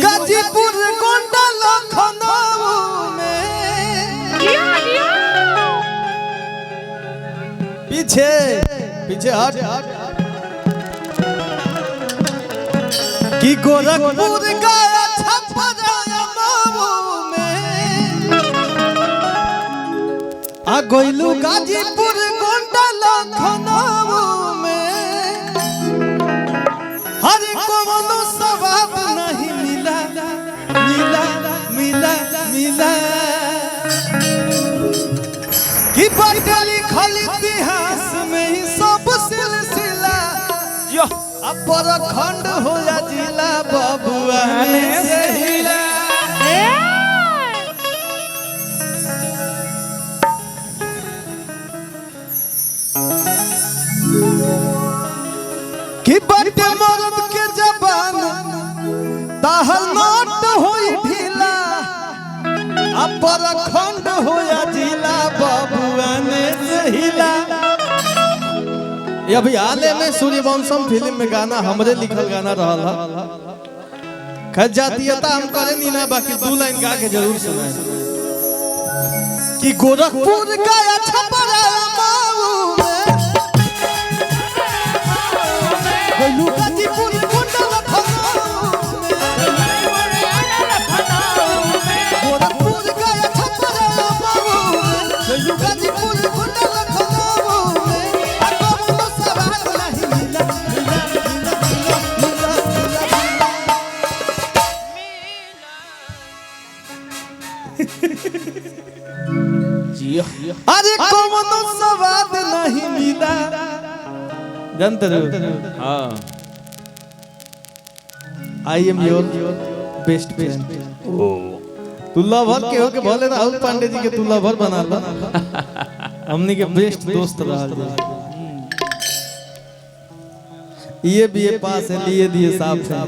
गाजीपुर गोंडा लखनऊ में पीछे पीछे हट कि गोरखपुर गया छपरा में आ गइलू गाजीपुर गोंडा लखनऊ में हर कोनो सवाब नहीं मिला मिला मिला मिला कि बदली खल इतिहास में ही सब सिलसिला यो अपर खंड हो या जिला बबुआ से हिला कि बड़े मर्द के जबान ताहल नोट होई ढीला अपर खंड हो या जिला बबुआ ने हिला। ये अभी हाल में सूर्यवंशम फिल्म में गाना हमरे लिखल गाना रहल खज जातीयता हम करे नी ना बाकी दो लाइन गा के जरूर सुनाए कि गोरखपुर गया छपरा माऊ में गइलू गाजीपुर गोंडा लखनऊ में गोरखपुर गया छपरा माऊ में गइलू गाजीपुर गोंडा लखनऊ में आ कोनो सवाल नहीं मिला मिला मिला जी अरे कोनो सवाल नहीं मिला जानते हो हाँ I am your best friend तू लवर के हो के भले राहुल पांडे जी के तू लवर बना ला हमनी के बेस्ट दोस्त रहा ये भी ये पास है लिए दिए साफ है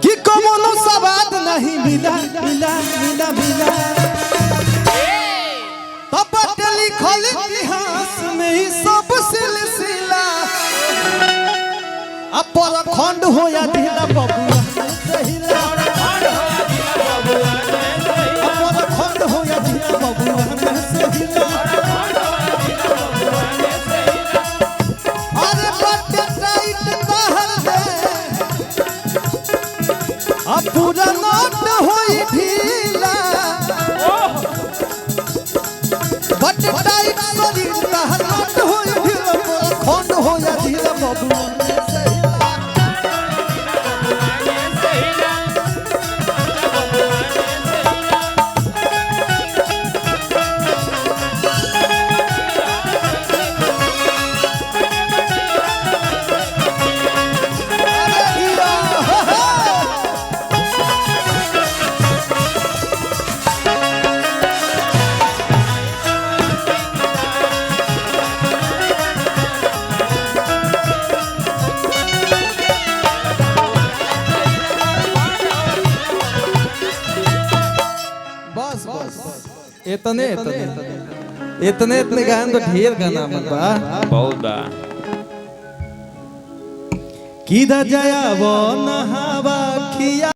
कि कोनो सवाद नहीं मिला मिला मिला मिला लिखल इतिहास में ही सब सिलसिला अपर खंड हो या ढीला बबुआ सहिला अपर खंड हो या ढीला बबुआ सहिला अरे बट टाइट कहल दे अब पूरा नोट होई ढीला बट टाइट शरीर कहल नोट होई ढीला खंड हो या ढीला बबुआ इतने इतने गान तो ढेर गाना मत बा बहुत बा किधा जाया वो नहावा खिया